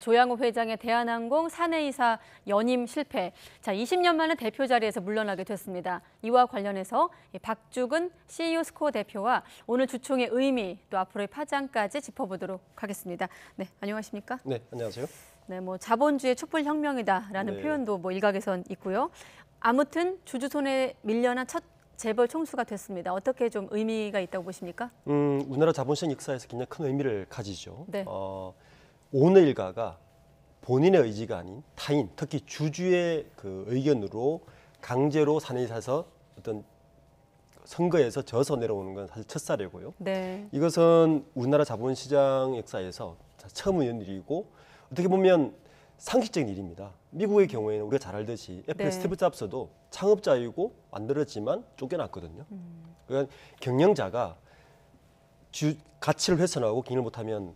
조양호 회장의 대한항공 사내이사 연임 실패. 자, 20년 만에 대표 자리에서 물러나게 됐습니다. 이와 관련해서 박주근 CEO 스코어 대표와 오늘 주총의 의미 또 앞으로의 파장까지 짚어보도록 하겠습니다. 네, 안녕하십니까? 네, 안녕하세요. 네, 자본주의 촛불혁명이다라는 네. 표현도 일각에선 있고요. 아무튼 주주 손에 밀려난 첫 재벌 총수가 됐습니다. 어떻게 좀 의미가 있다고 보십니까? 우리나라 자본시장 역사에서 굉장히 큰 의미를 가지죠. 네. 오너 일가가 본인의 의지가 아닌 타인, 특히 주주의 그 의견으로 강제로 사내이사에서 어떤 선거에서 져서 내려오는 건 사실 첫 사례고요. 네. 이것은 우리나라 자본시장 역사에서 처음 있는 일이고 어떻게 보면 상식적인 일입니다. 미국의 경우에는 우리가 잘 알듯이 애플의 스티브 잡스도 창업자이고 만들었지만 쫓겨났거든요. 그러니까 경영자가 가치를 훼손하고 경영을 못하면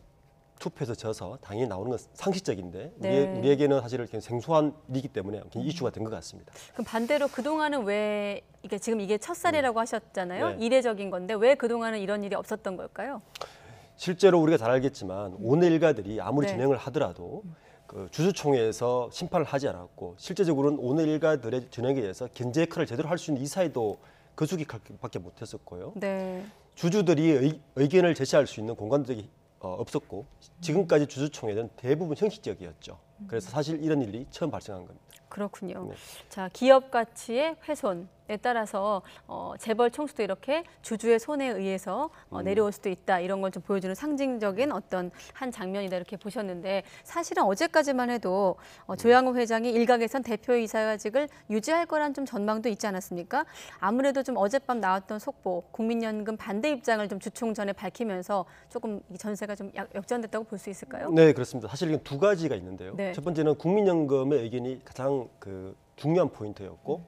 투표에서 져서 당연히 나오는 건 상식적인데 우리에게는 사실은 생소한 일이기 때문에 이슈가 된 것 같습니다. 그럼 반대로 그동안은 왜 지금 이게 첫 사례라고 하셨잖아요. 네. 이례적인 건데 왜 그동안은 이런 일이 없었던 걸까요? 실제로 우리가 잘 알겠지만 오너 일가들이 아무리 네. 진행을 하더라도 그 주주총회에서 심판을 하지 않았고 실제적으로는 오너 일가들의 진행에 의해서 견제 역할을 제대로 할 수 있는 이사회도 거수기밖에 못했었고요. 네. 주주들이 의견을 제시할 수 있는 공간들이 없었고 지금까지 주주총회는 대부분 형식적이었죠. 그래서 사실 이런 일이 처음 발생한 겁니다. 그렇군요. 네. 자, 기업 가치의 훼손에 따라서 재벌 총수도 이렇게 주주의 손에 의해서 내려올 수도 있다. 이런 걸 좀 보여주는 상징적인 어떤 한 장면이다 이렇게 보셨는데 사실은 어제까지만 해도 조양호 회장이 일각에선 대표이사직을 유지할 거란 좀 전망도 있지 않았습니까? 아무래도 좀 어젯밤 나왔던 속보, 국민연금 반대 입장을 좀 주총 전에 밝히면서 조금 이 전세가 좀 역전됐다고 볼 수 있을까요? 네, 그렇습니다. 사실 이건 두 가지가 있는데요. 네. 첫 번째는 국민연금의 의견이 가장 중요한 포인트였고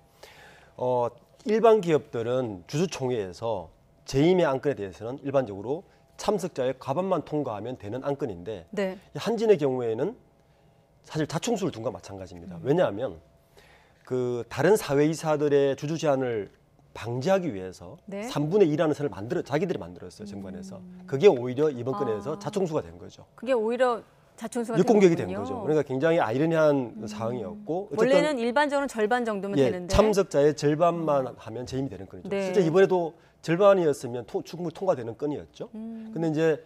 일반 기업들은 주주총회에서 재임의 안건에 대해서는 일반적으로 참석자의 과반만 통과하면 되는 안건인데 네. 한진의 경우에는 사실 자충수를 둔 것과 마찬가지입니다. 왜냐하면 그 다른 사회이사들의 주주 제한을 방지하기 위해서 네. 3분의 2라는 선을 자기들이 만들었어요. 정관에서. 그게 오히려 이번 건에서 자충수가 된 거죠. 그게 오히려 자충수가 역공격이 된 거군요. 거죠. 그러니까 굉장히 아이러니한 상황이었고 원래는 일반적으로 절반 정도면 되는데 참석자의 절반만 하면 재임이 되는 건이죠. 네. 실제 이번에도 절반이었으면 충분히 통과되는 건이었죠. 근데 이제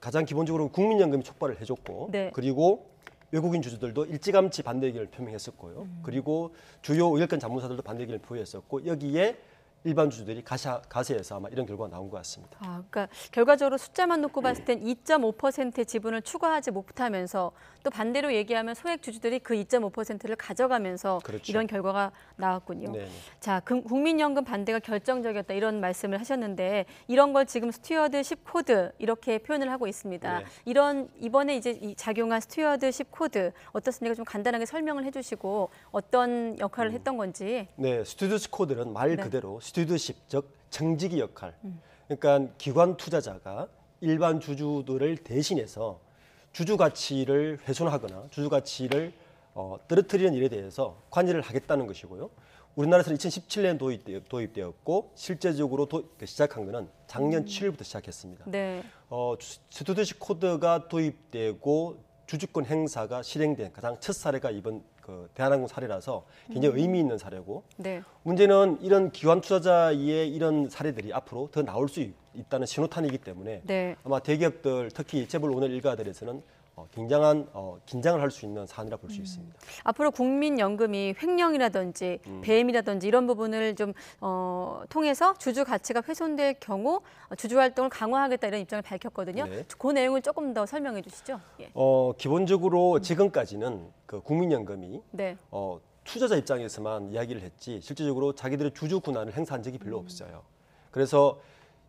가장 기본적으로 국민연금이 촉발을 해줬고 네. 그리고 외국인 주주들도 일찌감치 반대 의견을 표명했었고요. 그리고 주요 의결권 자문사들도 반대 의견을 표했었고 여기에 일반 주주들이 가세해서 아마 이런 결과가 나온 것 같습니다. 그러니까 결과적으로 숫자만 놓고 봤을 땐 2.5%의 지분을 추가하지 못하면서 또 반대로 얘기하면 소액 주주들이 그 2.5%를 가져가면서 그렇죠. 이런 결과가 나왔군요. 네. 자, 국민연금 반대가 결정적이었다 이런 말씀을 하셨는데 이런 걸 지금 스튜어드십 코드 이렇게 표현을 하고 있습니다. 네. 이번에 이제 작용한 스튜어드십 코드 어떻습니까? 좀 간단하게 설명을 해주시고 어떤 역할을 했던 건지. 네, 스튜어드십 코드는 말 그대로 스튜어드십, 즉 청지기 역할. 그러니까 기관 투자자가 일반 주주들을 대신해서 주주 가치를 훼손하거나 주주 가치를 떨어뜨리는 일에 대해서 관여를 하겠다는 것이고요. 우리나라에서는 2017년 도입되었고 실제적으로 시작한 것은 작년 7월부터 시작했습니다. 네. 스튜어드십 코드가 도입되고 주주권 행사가 실행된 가장 첫 사례가 이번 대한항공 사례라서 굉장히 의미 있는 사례고 네. 문제는 이런 기관 투자자의 이런 사례들이 앞으로 더 나올 수 있다는 신호탄이기 때문에 네. 아마 대기업들 특히 재벌 오너 일가들에서는 굉장한 긴장을 할 수 있는 사안이라 볼 수 있습니다. 앞으로 국민연금이 횡령이라든지 배임이라든지 이런 부분을 좀 통해서 주주 가치가 훼손될 경우 주주 활동을 강화하겠다 이런 입장을 밝혔거든요. 네. 그 내용을 조금 더 설명해 주시죠. 예. 기본적으로 지금까지는 그 국민연금이 네. 투자자 입장에서만 이야기를 했지 실질적으로 자기들의 주주 권한을 행사한 적이 별로 없어요. 그래서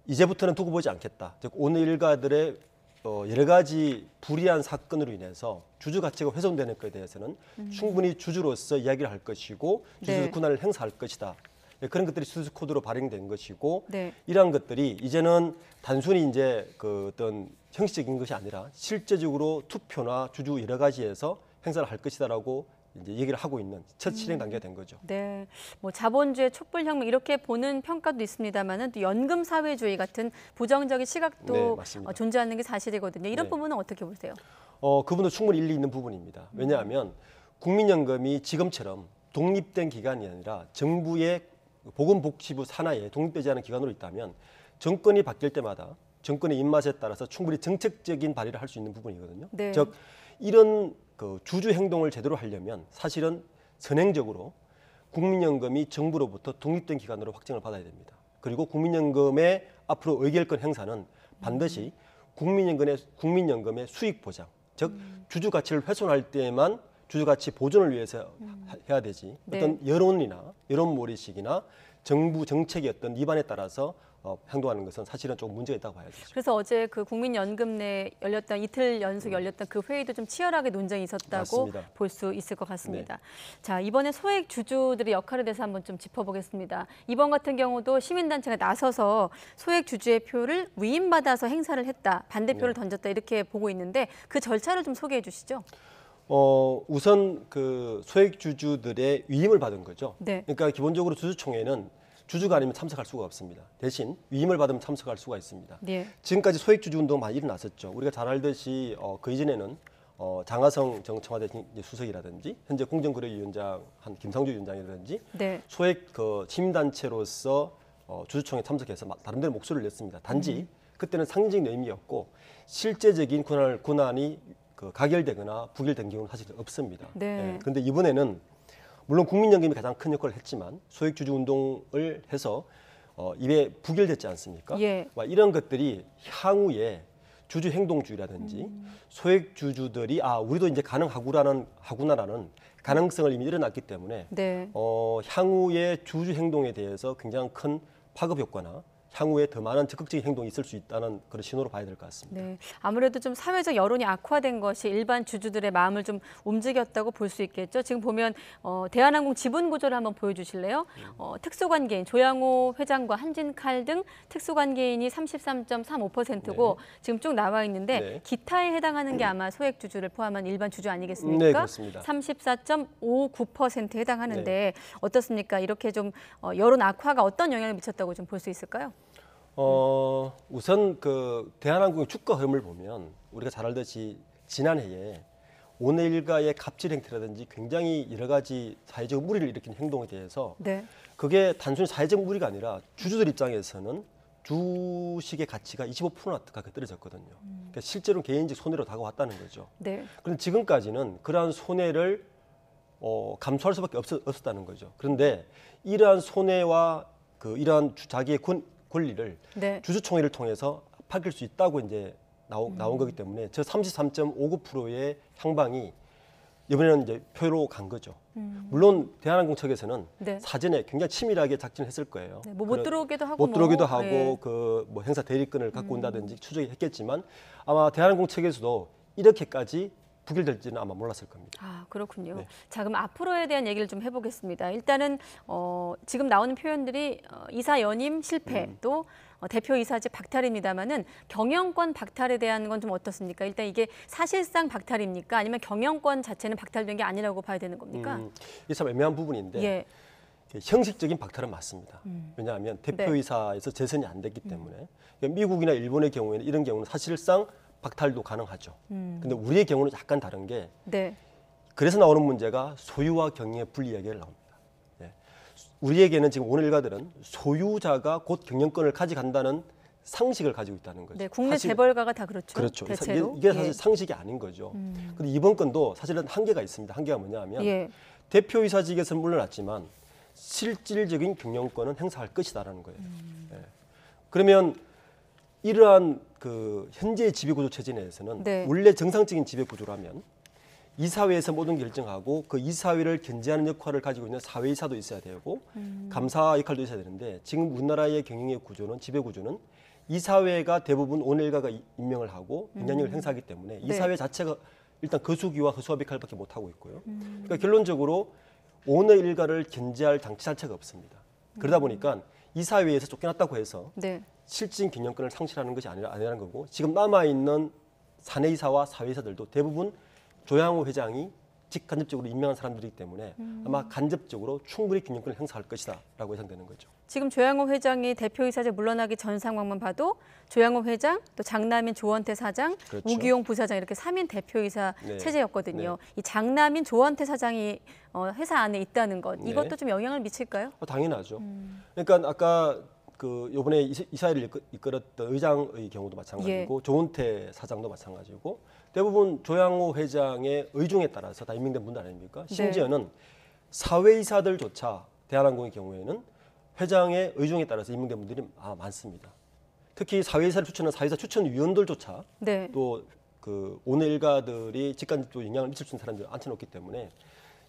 이제부터는 두고 보지 않겠다. 즉 오너 일가들의 여러 가지 불이한 사건으로 인해서 주주 가치가 훼손되는 것에 대해서는 충분히 주주로서 이야기를 할 것이고 주주 권한을 행사할 것이다. 그런 것들이 스튜어드십 코드로 발행된 것이고 이러한 것들이 이제는 단순히 이제 어떤 형식적인 것이 아니라 실제적으로 투표나 주주 여러 가지에서 행사를 할 것이다라고 이제 얘기를 하고 있는 첫 실행 단계가 된 거죠. 네, 자본주의 촛불혁명 이렇게 보는 평가도 있습니다만은 또 연금 사회주의 같은 부정적인 시각도 존재하는 게 사실이거든요. 이런 부분은 어떻게 보세요? 그분도 충분히 일리 있는 부분입니다. 왜냐하면 국민연금이 지금처럼 독립된 기관이 아니라 정부의 보건복지부 산하에 독립되지 않은 기관으로 있다면 정권이 바뀔 때마다 정권의 입맛에 따라서 충분히 정책적인 발의를 할 수 있는 부분이거든요. 네. 즉 이런 그 주주 행동을 제대로 하려면 사실은 선행적으로 국민연금이 정부로부터 독립된 기관으로 확정을 받아야 됩니다. 그리고 국민연금의 앞으로 의결권 행사는 반드시 국민연금의 수익 보장, 즉 주주 가치를 훼손할 때만 주주 가치 보존을 위해서 해야 되지. 네. 어떤 여론 몰이식이나 정부 정책의 어떤 위반에 따라서 행동하는 것은 사실은 좀 문제가 있다고 봐야 되죠. 그래서 어제 그 국민연금 내 이틀 연속 열렸던 그 회의도 좀 치열하게 논쟁이 있었다고 맞습니다. 볼 수 있을 것 같습니다. 자, 이번에 소액 주주들의 역할에 대해서 한번 좀 짚어보겠습니다. 이번 같은 경우도 시민단체가 나서서 소액 주주의 표를 위임받아서 행사를 했다, 반대표를 던졌다 이렇게 보고 있는데 그 절차를 좀 소개해 주시죠. 우선 그 소액 주주들의 위임을 받은 거죠. 네. 그러니까 기본적으로 주주총회는 주주가 아니면 참석할 수가 없습니다. 대신 위임을 받으면 참석할 수가 있습니다. 네. 지금까지 소액 주주 운동 많이 일어났었죠. 우리가 잘 알듯이 그 이전에는 장하성 청와대 수석이라든지 현재 공정거래위원장 한 김상조 위원장이라든지 네. 소액 그 시민단체로서 주주총회 참석해서 나름대로 목소리를 냈습니다. 단지 그때는 상징적인 의미였고 실제적인 권한이 그 가결되거나 부결된 경우는 사실 없습니다. 네. 그런데 이번에는 물론 국민연금이 가장 큰 역할을 했지만 소액주주 운동을 해서 이게 부결됐지 않습니까? 예. 이런 것들이 향후에 주주 행동주의라든지 소액주주들이 우리도 이제 하구나라는 가능성을 이미 일어났기 때문에 네. 향후의 주주 행동에 대해서 굉장히 큰 파급 효과나 향후에 더 많은 적극적인 행동이 있을 수 있다는 그런 신호로 봐야 될 것 같습니다. 네, 아무래도 좀 사회적 여론이 악화된 것이 일반 주주들의 마음을 좀 움직였다고 볼 수 있겠죠. 지금 보면 대한항공 지분 구조를 한번 보여주실래요? 특수관계인 조양호 회장과 한진칼 등 특수관계인이 33.35%고 지금 쭉 나와 있는데 네. 기타에 해당하는 게 아마 소액 주주를 포함한 일반 주주 아니겠습니까? 네, 그렇습니다. 34.59%에 해당하는데 어떻습니까? 이렇게 좀 여론 악화가 어떤 영향을 미쳤다고 좀 볼 수 있을까요? 우선 그 대한항공의 주가 흐름을 보면 우리가 잘 알듯이 지난해에 오늘 일가의 갑질 행태라든지 굉장히 여러 가지 사회적 무리를 일으킨 행동에 대해서 네. 그게 단순히 사회적 무리가 아니라 주주들 입장에서는 주식의 가치가 25%나 가까이 떨어졌거든요. 그러니까 실제로 개인적 손해로 다가왔다는 거죠. 네. 그런데 지금까지는 그러한 손해를 감수할 수밖에 없었다는 거죠. 그런데 이러한 손해와 이러한 자기의 권리를 네. 주주총회를 통해서 밝힐 수 있다고 이제 나온 거기 때문에 저 33.59%의 향방이 이번에는 이제 표로 간 거죠. 물론 대한항공 측에서는 네. 사전에 굉장히 치밀하게 작전을 했을 거예요. 네, 못 들어오게도 하고 못 들어오기도 하고 네. 뭐 행사 대리권을 갖고 온다든지 추적했겠지만 아마 대한항공 측에서도 이렇게까지 부결될지는 아마 몰랐을 겁니다. 그렇군요. 네. 자, 그럼 앞으로에 대한 얘기를 좀 해보겠습니다. 일단은 지금 나오는 표현들이 이사 연임 실패 또 대표이사직 박탈입니다만은 경영권 박탈에 대한 건 좀 어떻습니까? 일단 이게 사실상 박탈입니까? 아니면 경영권 자체는 박탈된 게 아니라고 봐야 되는 겁니까? 이게 참 애매한 부분인데 예. 형식적인 박탈은 맞습니다. 왜냐하면 대표이사에서 재선이 안 됐기 때문에 그러니까 미국이나 일본의 경우에는 이런 경우는 사실상 박탈도 가능하죠. 근데 우리의 경우는 약간 다른 게 네. 그래서 나오는 문제가 소유와 경영의 분리 이야기를 나옵니다. 예. 우리에게는 지금 오늘 일가들은 소유자가 곧 경영권을 가져간다는 상식을 가지고 있다는 거죠. 네, 국내 사실, 재벌가가 다 그렇죠. 그렇죠. 대체로. 이게 사실 예. 상식이 아닌 거죠. 근데 이번 건도 사실은 한계가 있습니다. 한계가 뭐냐면 예. 대표이사직에서 물러났지만 실질적인 경영권은 행사할 것이다라는 거예요. 예. 그러면 이러한 현재의 지배구조 체제 내에서는 네. 원래 정상적인 지배구조라면 이사회에서 모든 결정하고 그 이사회를 견제하는 역할을 가지고 있는 사회이사도 있어야 되고 감사 역할도 있어야 되는데 지금 우리나라의 경영의 구조는 지배구조는 이사회가 대부분 온일가가 임명을 하고 영향력을 행사하기 때문에 이사회 자체가 일단 거수기와 허수아비 역할밖에 못 하고 있고요. 그러니까 결론적으로 오너 일가를 견제할 장치 자체가 없습니다. 그러다 보니까 이사회에서 쫓겨났다고 해서 네. 실질 경영권을 상실하는 것이 아니라는 거고 지금 남아 있는 사내이사와 사회이사들도 대부분 조양호 회장이 직간접적으로 임명한 사람들이기 때문에 아마 간접적으로 충분히 경영권을 행사할 것이다라고 예상되는 거죠. 지금 조양호 회장이 대표이사제 물러나기 전 상황만 봐도 조양호 회장, 또 장남인 조원태 사장, 그렇죠. 우기용 부사장 이렇게 3인 대표이사 네. 체제였거든요. 이 장남인 조원태 사장이 회사 안에 있다는 것, 네. 이것도 좀 영향을 미칠까요? 당연하죠. 그러니까 아까 그 이번에 이사회를 이끌었던 의장의 경우도 마찬가지고 조은태 사장도 마찬가지고 대부분 조양호 회장의 의중에 따라서 다 임명된 분들 아닙니까? 심지어는 사회이사들조차 대한항공의 경우에는 회장의 의중에 따라서 임명된 분들이 많습니다. 특히 사회이사를 추천한 사회이사 추천위원들조차 또 그 오늘 일가들이 직간접적으로 영향을 미칠 수 있는 사람들을 앉혀놓기 때문에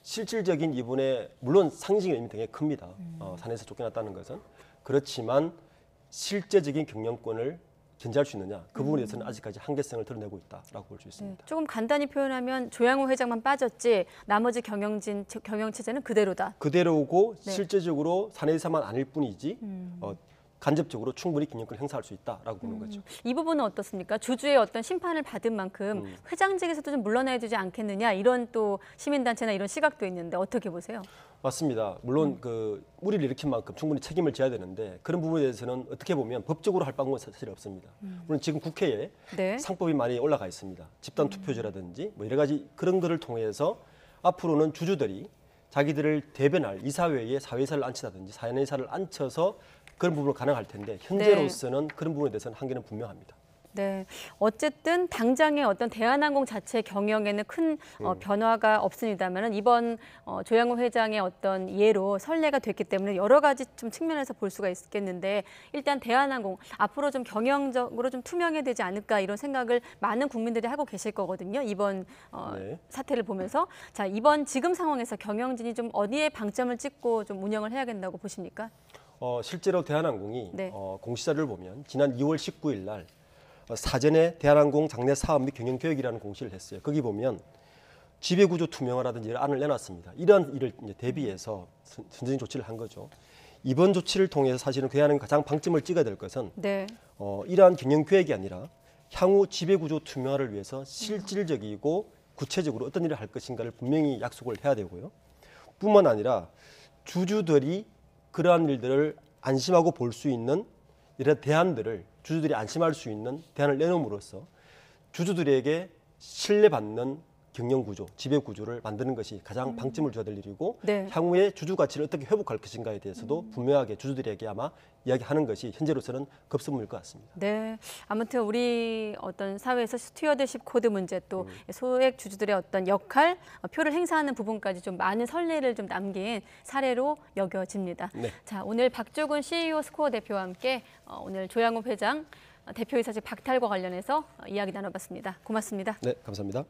실질적인 이분의 물론 상징의 의미 굉장히 큽니다. 산에서 쫓겨났다는 것은 그렇지만 실제적인 경영권을 견제할 수 있느냐 그 부분에 대해서는 아직까지 한계성을 드러내고 있다라고 볼 수 있습니다. 조금 간단히 표현하면 조양호 회장만 빠졌지 나머지 경영 체제는 그대로다. 그대로고 실제적으로 사내이사만 아닐 뿐이지 간접적으로 충분히 경영권을 행사할 수 있다라고 보는 거죠. 이 부분은 어떻습니까? 주주의 어떤 심판을 받은 만큼 회장직에서도 좀 물러나야 되지 않겠느냐 이런 또 시민단체나 이런 시각도 있는데 어떻게 보세요? 맞습니다. 물론 그 무리를 일으킨 만큼 충분히 책임을 져야 되는데 그런 부분에 대해서는 어떻게 보면 법적으로 할 방법은 사실 없습니다. 물론 지금 국회에 상법이 많이 올라가 있습니다. 집단 투표제라든지 뭐 여러 가지 그런 것을 통해서 앞으로는 주주들이 자기들을 대변할 이사회에 사회이사를 앉히다든지 사내이사를 앉혀서 그런 부분은 가능할 텐데 현재로서는 그런 부분에 대해서는 한계는 분명합니다. 네, 어쨌든 당장의 어떤 대한항공 자체 경영에는 큰 변화가 없습니다만은 이번 조양호 회장의 어떤 예로 선례가 됐기 때문에 여러 가지 좀 측면에서 볼 수가 있겠는데 일단 대한항공 앞으로 좀 경영적으로 좀 투명해야 되지 않을까 이런 생각을 많은 국민들이 하고 계실 거거든요. 이번 사태를 보면서 자 이번 지금 상황에서 경영진이 좀 어디에 방점을 찍고 좀 운영을 해야 된다고 보십니까? 실제로 대한항공이 공시자료를 보면 지난 2월 19일 날 사전에 대한항공 장내 사업 및 경영 교육이라는 공시를 했어요. 거기 보면 지배구조 투명화라든지 이런 안을 내놨습니다. 이러한 일을 이제 대비해서 선제적인 조치를 한 거죠. 이번 조치를 통해서 사실은 대한항공 가장 방점을 찍어야 될 것은 이러한 경영 계획이 아니라 향후 지배구조 투명화를 위해서 실질적이고 구체적으로 어떤 일을 할 것인가를 분명히 약속을 해야 되고요. 뿐만 아니라 주주들이 그러한 일들을 안심하고 볼 수 있는 이런 대안들을 주주들이 안심할 수 있는 대안을 내놓음으로써 주주들에게 신뢰받는 경영구조, 지배구조를 만드는 것이 가장 방점을 줘야 될 일이고 향후에 주주 가치를 어떻게 회복할 것인가에 대해서도 분명하게 주주들에게 아마 이야기하는 것이 현재로서는 급선무일 것 같습니다. 네, 아무튼 우리 어떤 사회에서 스튜어드십 코드 문제 또 소액 주주들의 어떤 역할, 표를 행사하는 부분까지 좀 많은 선례를 좀 남긴 사례로 여겨집니다. 자, 오늘 박주근 CEO 스코어 대표와 함께 오늘 조양호 회장 대표이사직 박탈과 관련해서 이야기 나눠봤습니다. 고맙습니다. 네, 감사합니다.